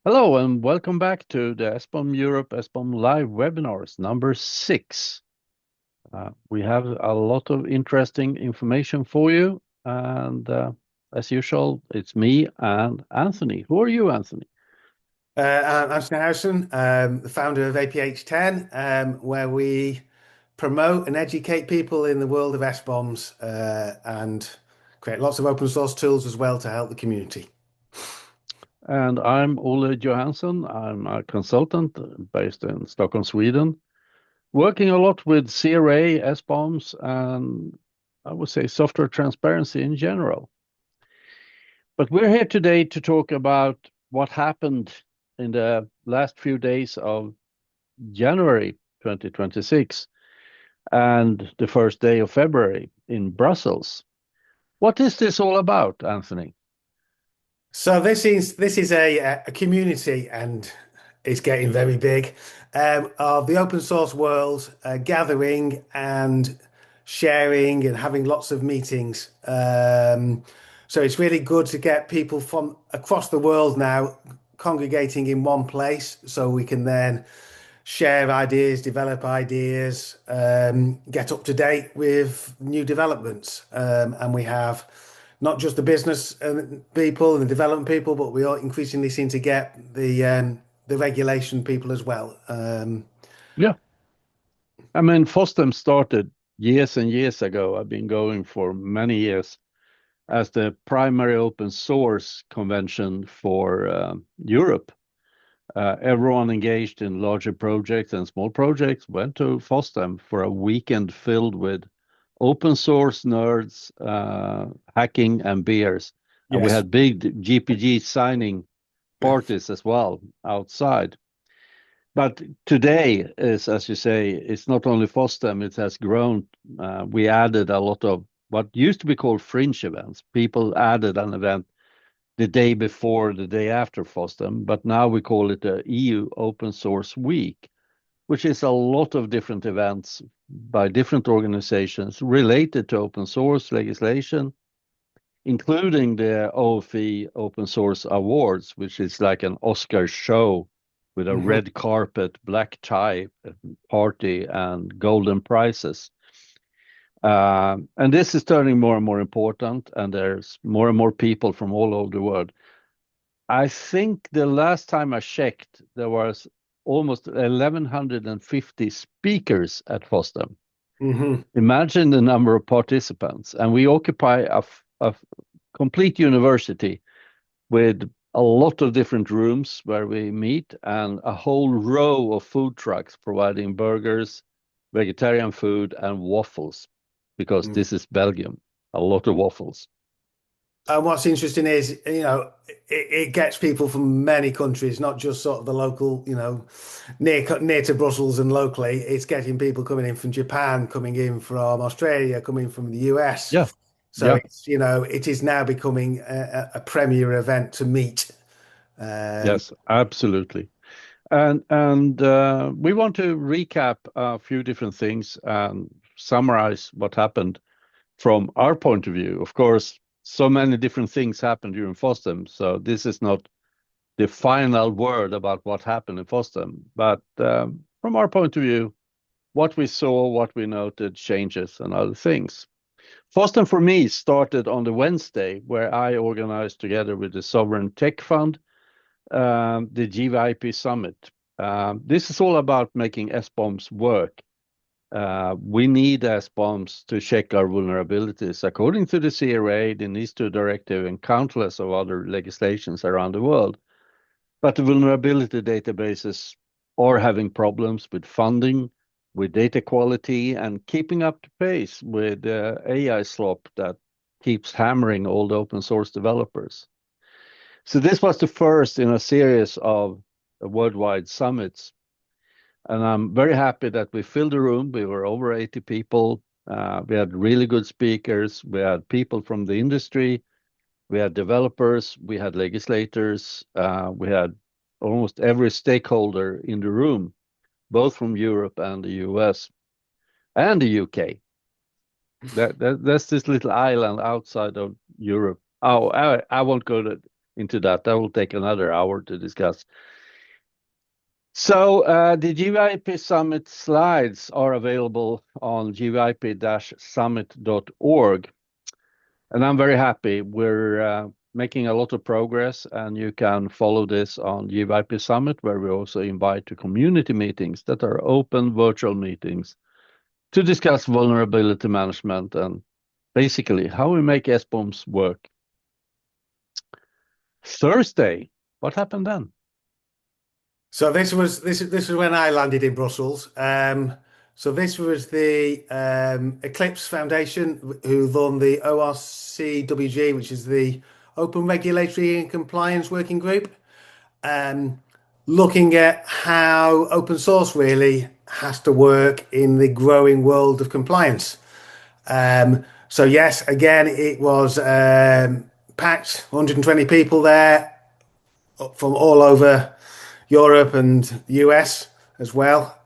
Hello and welcome back to the Sbom Europe Sbom Live webinars number 6. We have a lot of interesting information for you, and as usual, it's me and Anthony. Who are you, Anthony? I'm Anthony Harrison, the founder of APH10, where we promote and educate people in the world of S-bombs and create lots of open source tools as well to help the community. And I'm Olle Johansson. I'm a consultant based in Stockholm, Sweden, working a lot with CRA, SBOMs, and I would say software transparency in general. But we're here today to talk about what happened in the last few days of January 2026 and the first day of February in Brussels. What is this all about, Anthony? So this is a community, and it's getting very big, of the open source world gathering and sharing and having lots of meetings. So it's really good to get people from across the world now congregating in one place, so we can then share ideas, develop ideas, get up to date with new developments. And we have not just the business people and the development people, but we are increasingly seem to get the regulation people as well. Yeah, I mean, FOSDEM started years and years ago. I've been going for many years as the primary open source convention for Europe. Everyone engaged in larger projects and small projects went to FOSDEM for a weekend filled with open source nerds, hacking, and beers. And we Yes. had big GPG signing parties as well outside. But today is, as you say, it's not only FOSDEM, it has grown. We added a lot of what used to be called fringe events. People added an event the day before, the day after FOSDEM, but now we call it the EU Open Source Week, which is a lot of different events by different organizations related to open source legislation, including the OFE Open Source Awards, which is like an Oscar show with a Mhm. red carpet, black tie party, and golden prizes. And this is turning more and more important, and there's more and more people from all over the world. I think the last time I checked, there was almost 1,150 speakers at FOSDEM. Mhm. Imagine the number of participants, and we occupy a complete university with a lot of different rooms where we meet and a whole row of food trucks providing burgers, vegetarian food, and waffles, because Mm. this is Belgium. A lot of waffles. And what's interesting is, it gets people from many countries, not just sort of the local, near to Brussels and locally. It's getting people coming in from Japan, coming in from Australia, coming from the US. Yeah, So yeah, it is now becoming a premier event to meet. Um, yes, absolutely. And we want to recap a few different things and summarize what happened from our point of view. Of course, so many different things happened during FOSDEM, so this is not the final word about what happened in FOSDEM. But from our point of view, what we saw, what we noted, changes, and other things. FOSDEM for me started on the Wednesday, where I organized together with the Sovereign Tech Fund the GVIP Summit. This is all about making SBOMs work. We need SBOMs to check our vulnerabilities according to the CRA, the NIS2 directive, and countless of other legislations around the world. But the vulnerability databases are having problems with funding, with data quality, and keeping up to pace with AI slop that keeps hammering all the open source developers. So this was the first in a series of worldwide summits. And I'm very happy that we filled the room. We were over 80 people. We had really good speakers. We had people from the industry. We had developers. We had legislators. We had almost every stakeholder in the room, both from Europe and the US and the UK. That's this little island outside of Europe. Oh, I won't go to into that. That will take another hour to discuss. So the GVIP Summit slides are available on gvip-summit.org. And I'm very happy. We're making a lot of progress, and you can follow this on GVIP Summit, where we also invite to community meetings that are open virtual meetings to discuss vulnerability management and basically how we make Sboms work. Thursday, what happened then? So this was when I landed in Brussels. So this was the Eclipse Foundation who run the ORCWG, which is the Open Regulatory and Compliance Working Group, looking at how open source really has to work in the growing world of compliance. So yes, again, it was packed, 120 people there from all over Europe and US as well.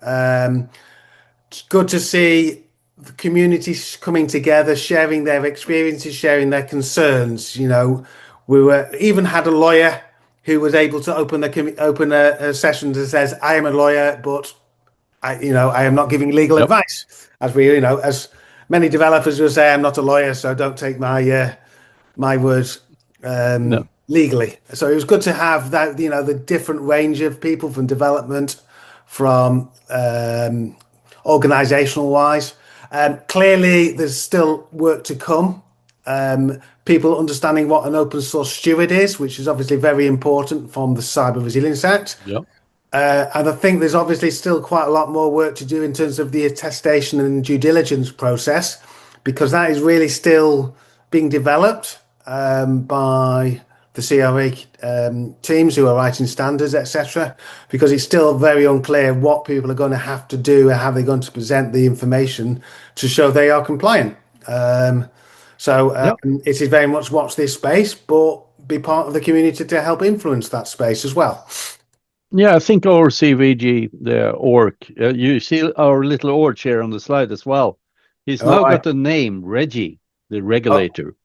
It's good to see the communities coming together, sharing their experiences, sharing their concerns. You know, even had a lawyer who was able to open a session that says, "I am a lawyer, but I am not giving legal advice." As many developers will say, "I'm not a lawyer, so don't take my words legally." So it was good to have that, the different range of people from development, from organizational wise. Clearly, there's still work to come. People understanding what an open source steward is, which is obviously very important from the Cyber Resilience Act. Yeah. And I think there's obviously still quite a lot more work to do in terms of the attestation and due diligence process, because that is really still being developed by the CRA teams who are writing standards, etc. Because it's still very unclear what people are going to have to do and how they're going to present the information to show they are compliant. It is very much watch this space, but be part of the community to help influence that space as well. Yeah, I think ORCWG, the orc, you see our little orc here on the slide as well. He's now got a name, Reggie, the regulator.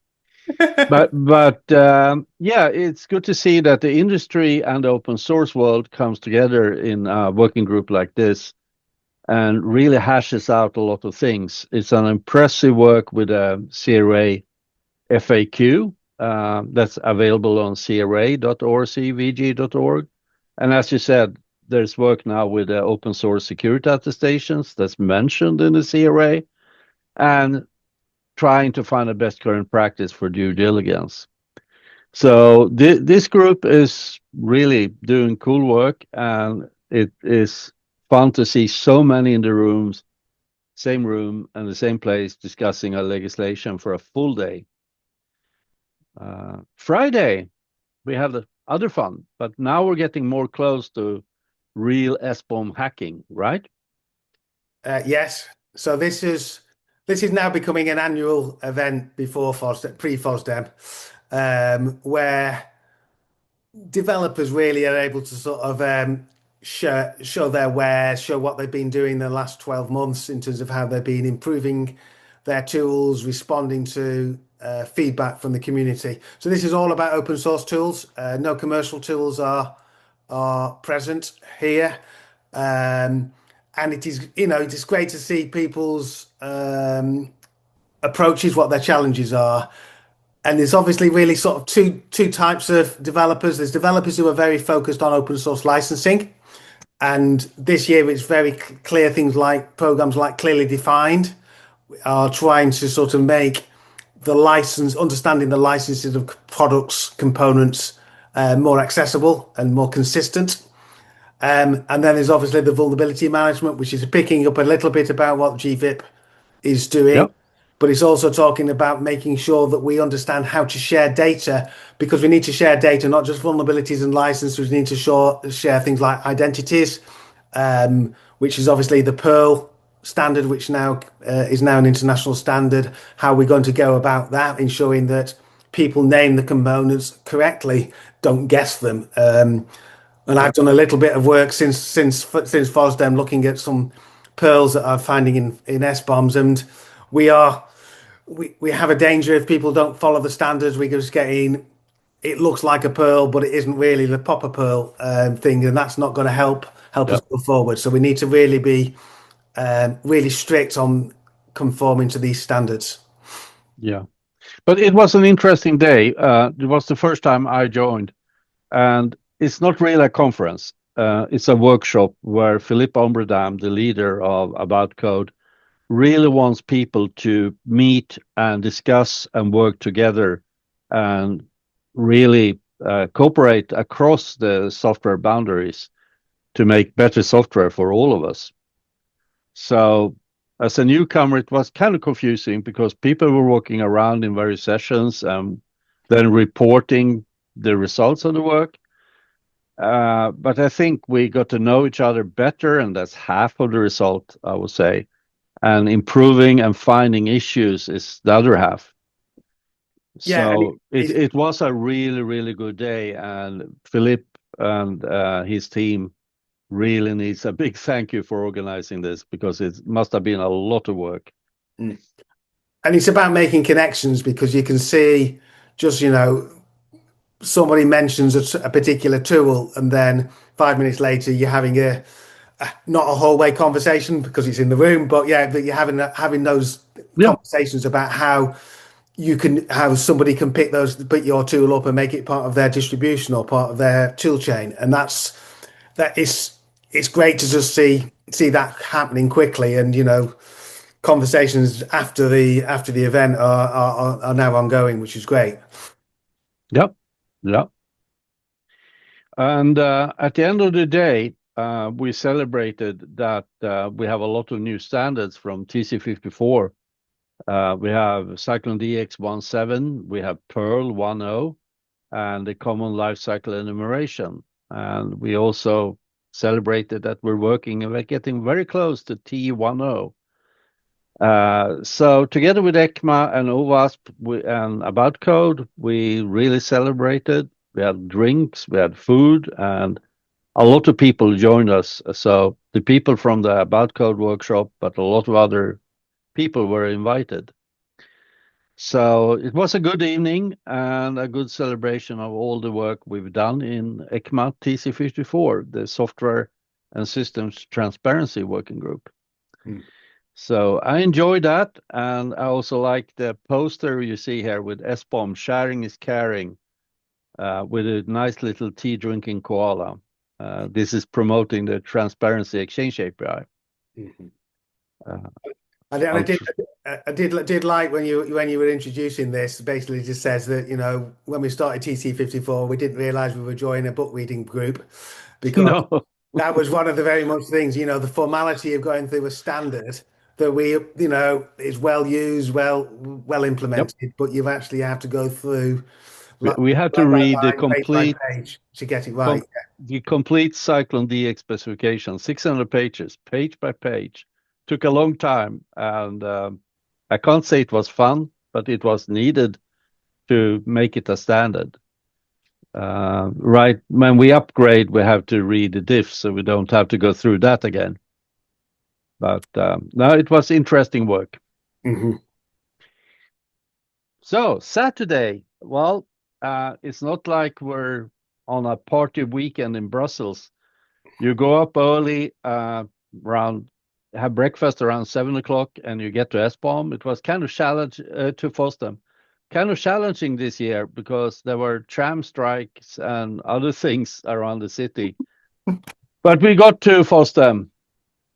But yeah, it's good to see that the industry and the open source world comes together in a working group like this and really hashes out a lot of things. It's an impressive work with a CRA FAQ that's available on cra.orcvg.org. And as you said, there's work now with the open source security attestations that's mentioned in the CRA, and trying to find the best current practice for due diligence. So this group is really doing cool work, and it is fun to see so many in the same room and the same place discussing a legislation for a full day. Friday, we have the other fun, but now we're getting more close to real Sbom hacking, right? Yes. So this is now becoming an annual event before FOSDEM, pre-FOSDEM, where developers really are able to sort of show their wares, show what they've been doing the last 12 months in terms of how they've been improving their tools, responding to feedback from the community. So this is all about open source tools. No commercial tools are present here. And it is, it is great to see people's approaches, what their challenges are. And there's obviously really sort of two types of developers. There's developers who are very focused on open source licensing. And this year it's very clear things like programs like Clearly Defined are trying to sort of make understanding the licenses of products, components more accessible and more consistent. And then there's obviously the vulnerability management, which is picking up a little bit about what GVIP is doing. Yep. But it's also talking about making sure that we understand how to share data, because we need to share data, not just vulnerabilities and licenses. We need to share things like identities, which is obviously the Perl standard, which now is now an international standard. How we're going to go about that, ensuring that people name the components correctly, don't guess them. And I've done a little bit of work since FOSDEM, looking at some pearls that I'm finding in Sboms, and we have a danger if people don't follow the standards. We're just getting it looks like a pearl, but it isn't really the proper pearl thing, and that's not going to help us Yeah, go forward. So we need to really be really strict on conforming to these standards. yeah. But it was an interesting day. It was the first time I joined, and it's not really a conference. It's a workshop where Philippe Ombredam, the leader of About Code, really wants people to meet and discuss and work together and really cooperate across the software boundaries to make better software for all of us. So, as a newcomer, it was kind of confusing because people were walking around in various sessions and then reporting the results of the work. But I think we got to know each other better, and that's half of the result, I would say. And improving and finding issues is the other half. Yeah, and So it was a really, really good day, and Philip and his team really needs a big thank you for organizing this because it must have been a lot of work. and it's about making connections because you can see just somebody mentions a particular tool, and then 5 minutes later you're having a not a hallway conversation because it's in the room, but yeah, that you're having those Yeah, conversations about how somebody can pick your tool up and make it part of their distribution or part of their tool chain, and that is it's great to just see that happening quickly, and conversations after the event are now ongoing, which is great. yeah, yeah. And at the end of the day, we celebrated that we have a lot of new standards from TC54. We have Cyclone DX 1.7, we have Perl 1.0, and the Common Life Cycle Enumeration. And we also celebrated that we're working and we're getting very close to T10. So together with ECMA and OWASP and About Code, we really celebrated. We had drinks, we had food, and a lot of people joined us. So the people from the About Code workshop, but a lot of other people were invited. So it was a good evening and a good celebration of all the work we've done in ECMA TC54, the Software and Systems Transparency Working Group. Mm. So I enjoyed that, and I also like the poster you see here with Sbom, sharing is caring, with a nice little tea drinking koala. This is promoting the Transparency Exchange API. Mhm. Uh, And I I'll did, I did like when you were introducing this. Basically, just says that when we started TC54, we didn't realize we were joining a book reading group because no, that was one of the very much things. The formality of going through a standard that is well used, well yep. implemented, but you actually have to go through We had to line by read line, page by page to get it right. the complete Cyclone DX specification, 600 pages, page by page. Took a long time, and I can't say it was fun, but it was needed to make it a standard. Right when we upgrade, we have to read the diff, so we don't have to go through that again. But no, it was interesting work. Hmm. So Saturday, well, it's not like we're on a party weekend in Brussels. You go up early, around have breakfast around 7 o'clock, and you get to Sbom. It was kind of challenge to FOSDEM, kind of challenging this year because there were tram strikes and other things around the city. But we got to FOSDEM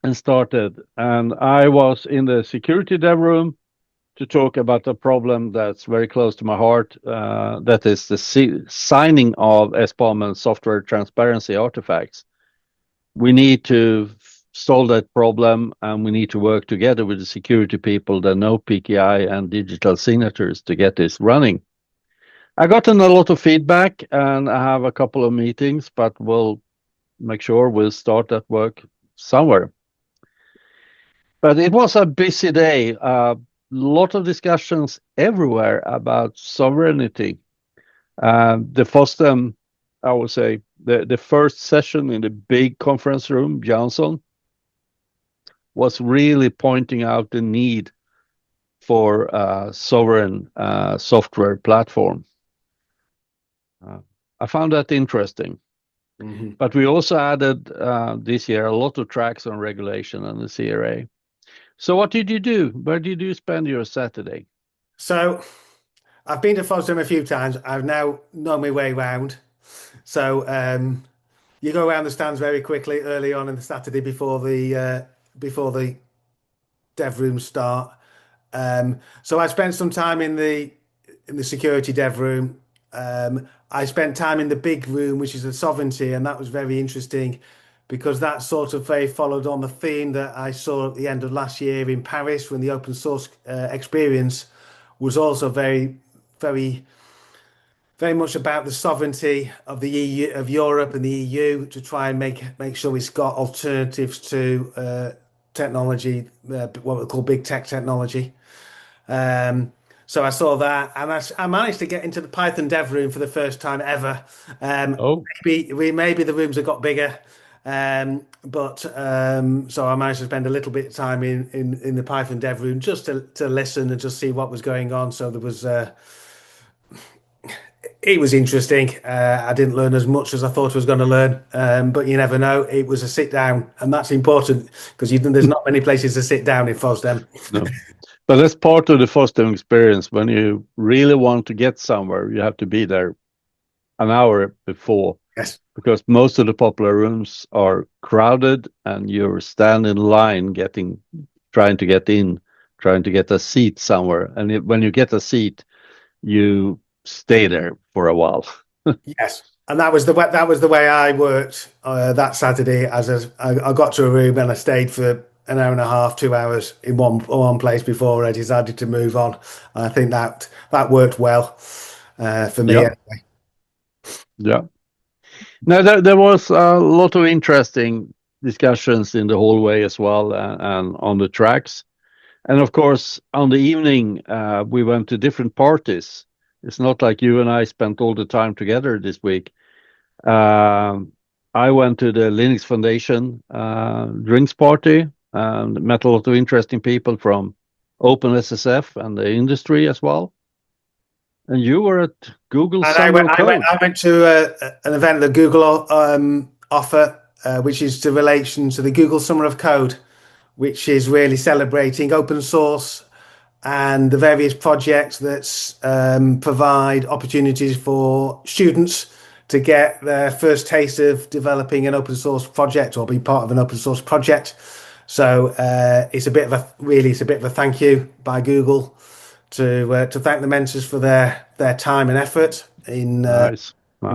and started, and I was in the security dev room to talk about a problem that's very close to my heart. That is the signing of Sbom and software transparency artifacts. We need to solve that problem, and we need to work together with the security people that know PKI and digital signatures to get this running. I gotten a lot of feedback, and I have a couple of meetings, but we'll make sure we'll start that work somewhere. But it was a busy day. A lot of discussions everywhere about sovereignty. The FOSDEM, I would say, the first session in the big conference room, Johnson, was really pointing out the need for a sovereign software platform. Uh, I found that interesting. Mhm. But we also added this year a lot of tracks on regulation and the CRA. So what did you do? Where did you spend your Saturday? So I've been to FOSDEM a few times. I've now known my way round. So you go around the stands very quickly early on in the Saturday before the dev rooms start. So I spent some time in the security dev room. I spent time in the big room, which is the sovereignty, and that was very interesting because that sort of very followed on the theme that I saw at the end of last year in Paris when the open source experience was also very, very much about the sovereignty of the EU, of Europe and the EU to try and make sure it's got alternatives to technology, what we call big tech technology. Um, so I saw that, and I managed to get into the Python dev room for the first time ever. Oh, Maybe the rooms have got bigger, but so I managed to spend a little bit of time in the Python dev room just to listen and just see what was going on. So there was it was interesting. I didn't learn as much as I thought I was going to learn, but you never know. It was a sit down, and that's important because there's not many places to sit down in FOSDEM. no. But that's part of the fostering experience. When you really want to get somewhere, you have to be there an hour before Yes. because most of the popular rooms are crowded and you're standing in line trying to get in, trying to get a seat somewhere. And when you get a seat, you stay there for a while. Yes, and that was the way I worked that Saturday. I got to a room and I stayed for an hour and a half, 2 hours in one place before I decided to move on. I think that worked well for me. Yeah, yeah. Now there was a lot of interesting discussions in the hallway as well, and on the tracks. And of course, on the evening, we went to different parties. It's not like you and I spent all the time together this week. Um, I went to the Linux Foundation drinks party and met a lot of interesting people from OpenSSF and the industry as well. And you were at Google And Summer of Code. I went to an event that Google offer, which is to relation to the Google Summer of Code, which is really celebrating open source and the various projects that provide opportunities for students to get their first taste of developing an open source project or be part of an open source project. So it's a bit of a thank you by Google to thank the mentors for their time and effort Nice, in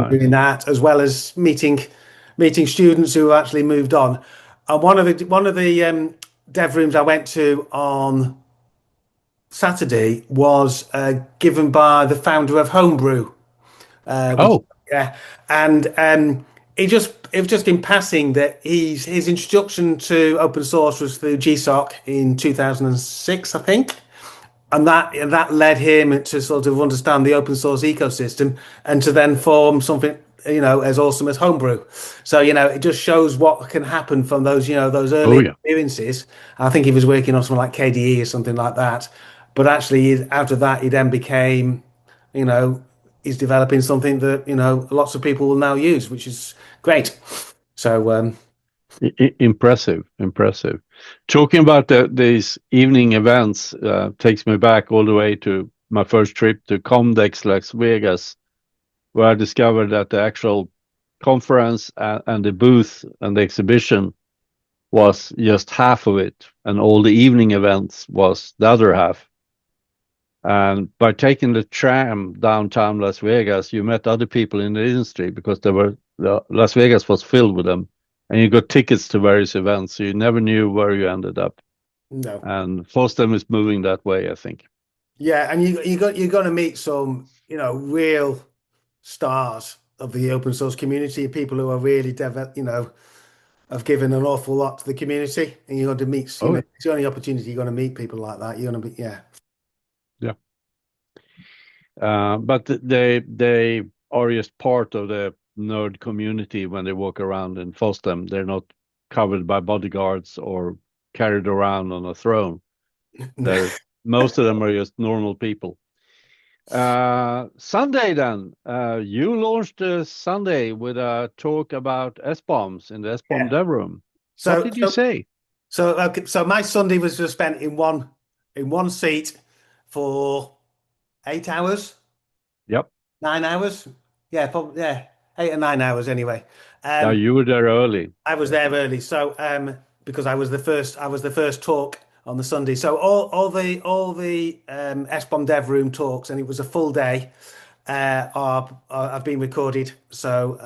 doing nice. that, as well as meeting students who actually moved on. And one of the dev rooms I went to on Saturday was given by the founder of Homebrew, which Oh, yeah, and it was just in passing that his introduction to open source was through GSOC in 2006, I think, and that led him to sort of understand the open source ecosystem and to then form something as awesome as Homebrew. So it just shows what can happen from those those oh early yeah. experiences. I think he was working on something like KDE or something like that, but actually out of that he then became you know he's developing something that lots of people will now use, which is great. So Impressive, impressive. Talking about these evening events takes me back all the way to my first trip to Comdex Las Vegas, where I discovered that the actual conference and the booth and the exhibition was just half of it, and all the evening events was the other half. And by taking the tram downtown Las Vegas, you met other people in the industry because Las Vegas was filled with them, and you got tickets to various events, so you never knew where you ended up. no. And FOSDEM is moving that way, I think. Yeah, and you're going to meet some real stars of the open source community, people who are really have given an awful lot to the community, and you're going to meet, Oh, it's the only opportunity you're going to meet people like that. You're going to be, yeah. yeah. But they are just part of the nerd community when they walk around in FOSDEM. They're not covered by bodyguards or carried around on a throne. They're Most of them are just normal people. Sunday then, you launched Sunday with a talk about SBOMs in the SBOM Yeah. dev room. What So, did you so, say? so my Sunday was just spent in one seat for 8 hours, Yep. 9 hours. Yeah, probably, yeah, 8 or 9 hours anyway. Yeah, Um, you were there early. I was there early, so because I was the first talk on the Sunday. So all the SBOM Dev Room talks, and it was a full day. Have been recorded. So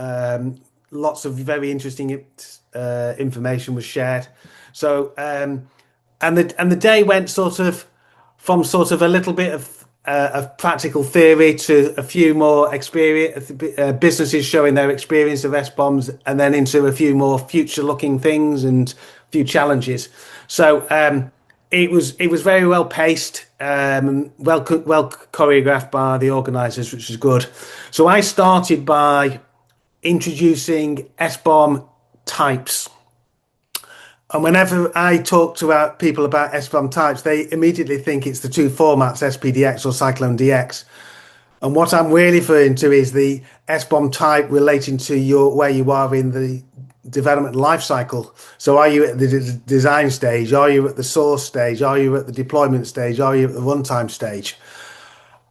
lots of very interesting information was shared. So and the day went sort of from sort of a little bit of practical theory to a few more experience businesses showing their experience of S-bombs, and then into a few more future-looking things and a few challenges. So it was very well paced, well choreographed by the organisers, which is good. So I started by introducing S-bomb types. And whenever I talk to people about SBOM types, they immediately think it's the two formats, SPDX or Cyclone DX. And what I'm really referring to is the SBOM type relating to where you are in the development life cycle. So are you at the design stage? Are you at the source stage? Are you at the deployment stage? Are you at the runtime stage?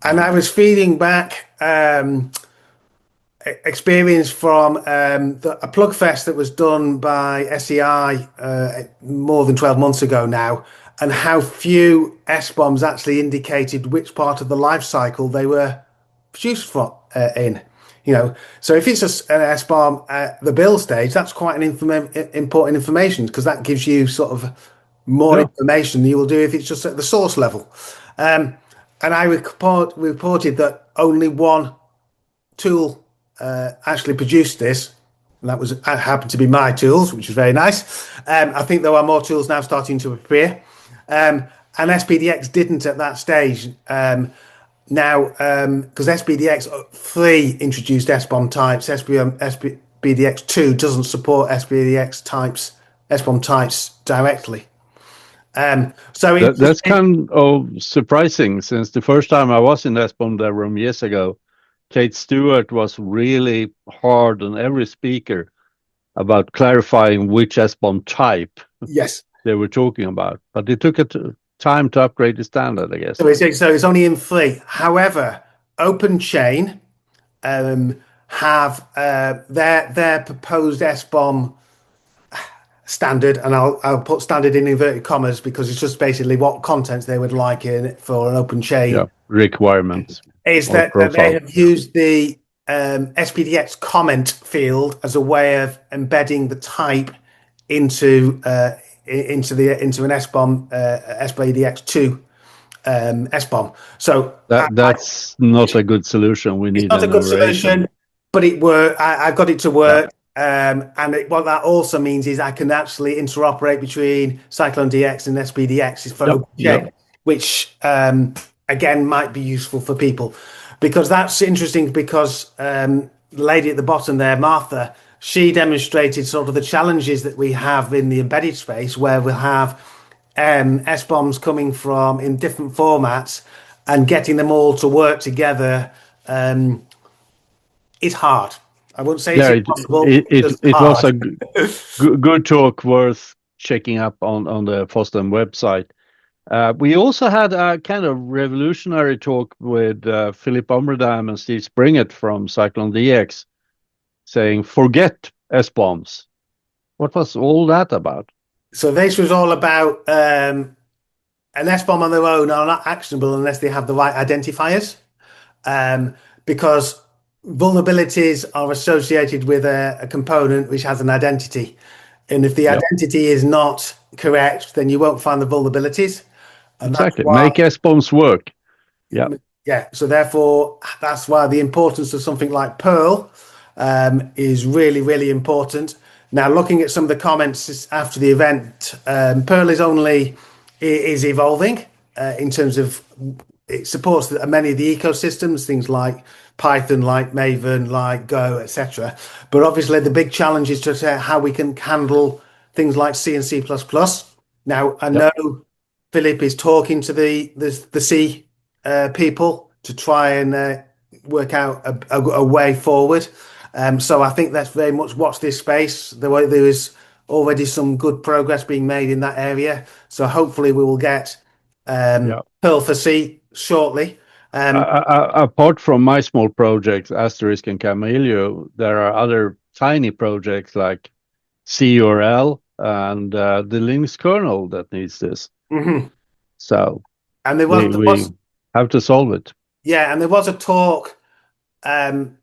And I was feeding back experience from a plug fest that was done by SEI more than 12 months ago now, and how few S-bombs actually indicated which part of the life cycle they were produced from in. So if it's an S-bomb at the build stage, that's quite an important information, because that gives you sort of more Yeah. information than you will do if it's just at the source level. And I reported that only one tool actually produced this, and that happened to be my tools, which was very nice. I think there are more tools now starting to appear, and SPDX didn't at that stage. Now, because SPDX 3 introduced SBOM types, SPDX 2 doesn't support SPDX types, SBOM types directly. That's kind of surprising, since the first time I was in the SBOM dev room years ago, Kate Stewart was really hard on every speaker about clarifying which SBOM type Yes. they were talking about. But it took time to upgrade the standard, I guess. So it's only in 3. However, OpenChain have their proposed SBOM standard, and I'll put standard in inverted commas because it's just basically what contents they would like in it for an open chain. Yeah, requirements. Is that they have used the SPDX comment field as a way of embedding the type into an SBOM SPDX2 SBOM. So that's not a good solution. We need it's not a good solution, but it worked. I got it to work. Yeah. What that also means is I can actually interoperate between Cyclone DX and SPDX for OpenChain, which again might be useful for people, because that's interesting. Because the lady at the bottom there, Martha, she demonstrated sort of the challenges that we have in the embedded space, where we'll have SBOMs coming from in different formats, and getting them all to work together is hard. I wouldn't say it's impossible. It was a good talk, worth checking up on the FOSDEM website. We also had a kind of revolutionary talk with Philip Omerdam and Steve Springett from Cyclone DX, saying, forget SBOMs. What was all that about? So this was all about an SBOM on their own are not actionable unless they have the right identifiers, because vulnerabilities are associated with a component which has an identity. And if the identity is not correct, then you won't find the vulnerabilities. And exactly. Make SBOMs work. Yeah. Yeah. So therefore, that's why the importance of something like Perl is really, really important. Now, looking at some of the comments after the event, Perl is evolving in terms of it supports many of the ecosystems, things like Python, like Maven, like Go, etc. But obviously, the big challenge is to how we can handle things like C and C++. Now, I know Philip is talking to the C people to try and work out a way forward. So I think let's very much watch this space. There is already some good progress being made in that area. So hopefully we will get Yeah. Pearl for Sea shortly. Apart from my small projects, Asterisk and Camellia, there are other tiny projects like CURL and the Linux kernel that needs this. Mhm. So And there we was have to solve it. yeah, and there was a talk um,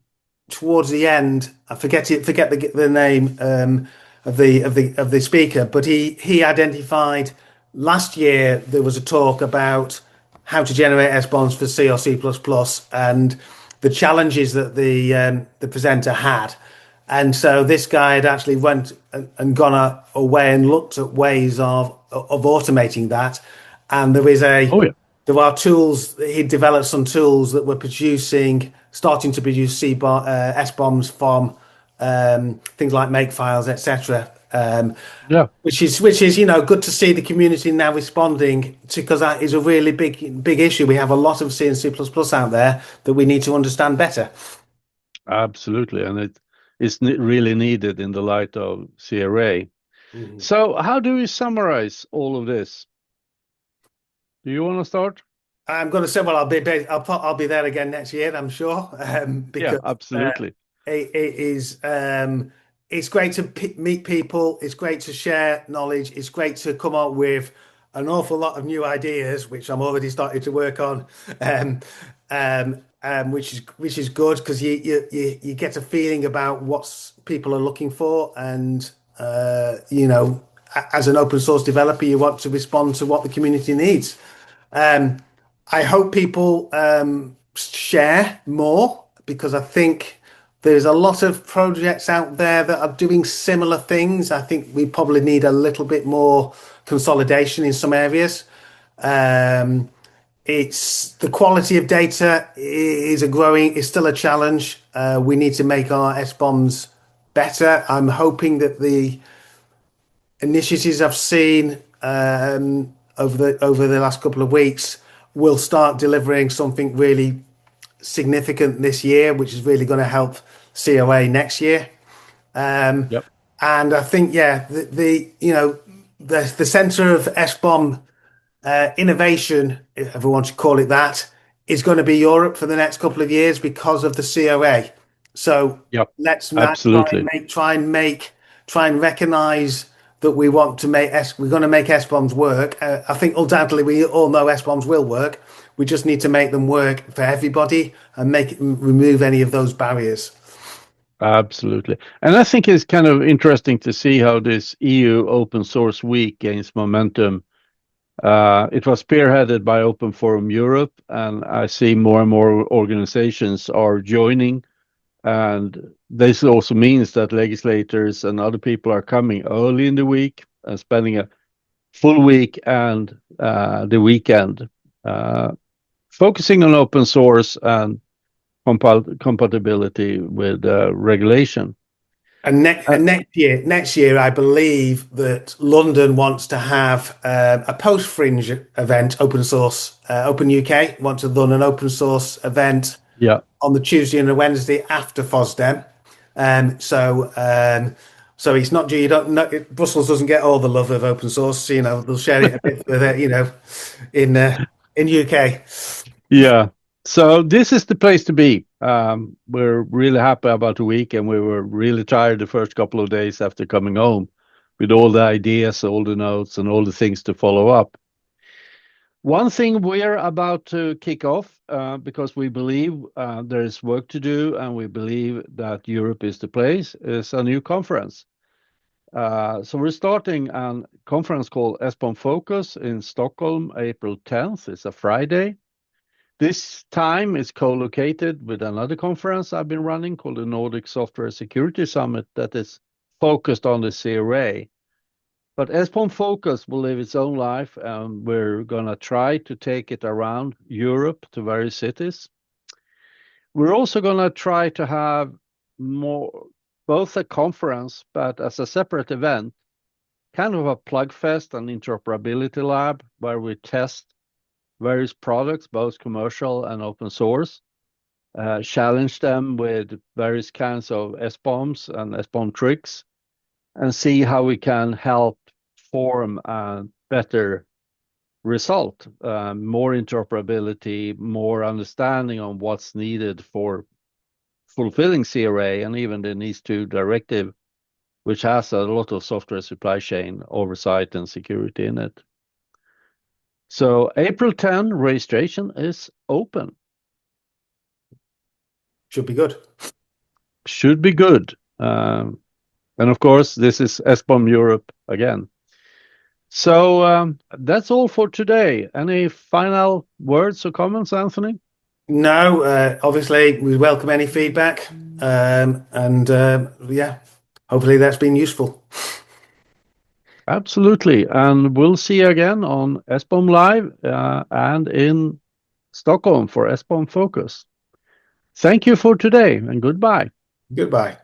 towards the end. I forget the name of the speaker, but he identified last year there was a talk about how to generate SBOMs for C or C++ and the challenges that the presenter had. And so this guy had actually went and gone away and looked at ways of automating that. And Oh yeah. there are tools. He developed some tools that were starting to produce SBOMs from things like Makefiles, etc. Yeah. Which is good to see the community now responding to, because that is a really big issue. We have a lot of C and C++ out there that we need to understand better. Absolutely. And it is really needed in the light of CRA. Mhm. So how do we summarize all of this? Do you want to start? I'm going to say, well, I'll be there again next year, I'm sure, Yeah, because absolutely. it is it's great to meet people. It's great to share knowledge. It's great to come up with an awful lot of new ideas, which I'm already starting to work on, which is good because you get a feeling about what people are looking for, and as an open source developer, you want to respond to what the community needs. Um, I hope people share more because I think there's a lot of projects out there that are doing similar things. I think we probably need a little bit more consolidation in some areas. Um, it's the quality of data is still a challenge. We need to make our SBOMs better. I'm hoping that the initiatives I've seen over the last couple of weeks will start delivering something really significant this year, which is really going to help COA next year. Yep. And I think, yeah, the center of SBOM innovation, if everyone should call it that, is going to be Europe for the next couple of years because of the COA. So Yep. let's not Absolutely. try and recognize that we're going to make SBOMs work. I think undoubtedly we all know SBOMs will work. We just need to make them work for everybody and remove any of those barriers. Absolutely. And I think it's kind of interesting to see how this EU Open Source Week gains momentum. It was spearheaded by Open Forum Europe, and I see more and more organizations are joining. And this also means that legislators and other people are coming early in the week and spending a full week and the weekend focusing on open source and compatibility with regulation. And Uh, next year, I believe that London wants to have a post Fringe event, open source, Open UK want to run an open source event yeah, on the Tuesday and the Wednesday after FOSDEM. So it's not you don't know Brussels doesn't get all the love of open source. They'll share it a bit further. In UK. yeah. So this is the place to be. We're really happy about the week, and we were really tired the first couple of days after coming home with all the ideas, all the notes, and all the things to follow up. One thing we're about to kick off because we believe there is work to do and we believe that Europe is the place is a new conference. So we're starting a conference called Sbom Focus in Stockholm, April 10th. It's a Friday. This time is co-located with another conference I've been running called the Nordic Software Security Summit that is focused on the CRA. But Sbom Focus will live its own life, and we're going to try to take it around Europe to various cities. We're also going to try to have more, both a conference, but as a separate event, kind of a plug fest and interoperability lab where we test various products, both commercial and open source, challenge them with various kinds of Sboms and Sbom tricks, and see how we can help form a better result, more interoperability, more understanding on what's needed for fulfilling CRA and even the NIS2 directive, which has a lot of software supply chain oversight and security in it. So April 10, registration is open. Should be good. Should be good. And of course, this is Sbom Europe again. So that's all for today. Any final words or comments, Anthony? No, obviously we welcome any feedback, and yeah, hopefully that's been useful. Absolutely. And we'll see you again on Sbom Live and in Stockholm for Sbom Focus. Thank you for today and goodbye. Goodbye.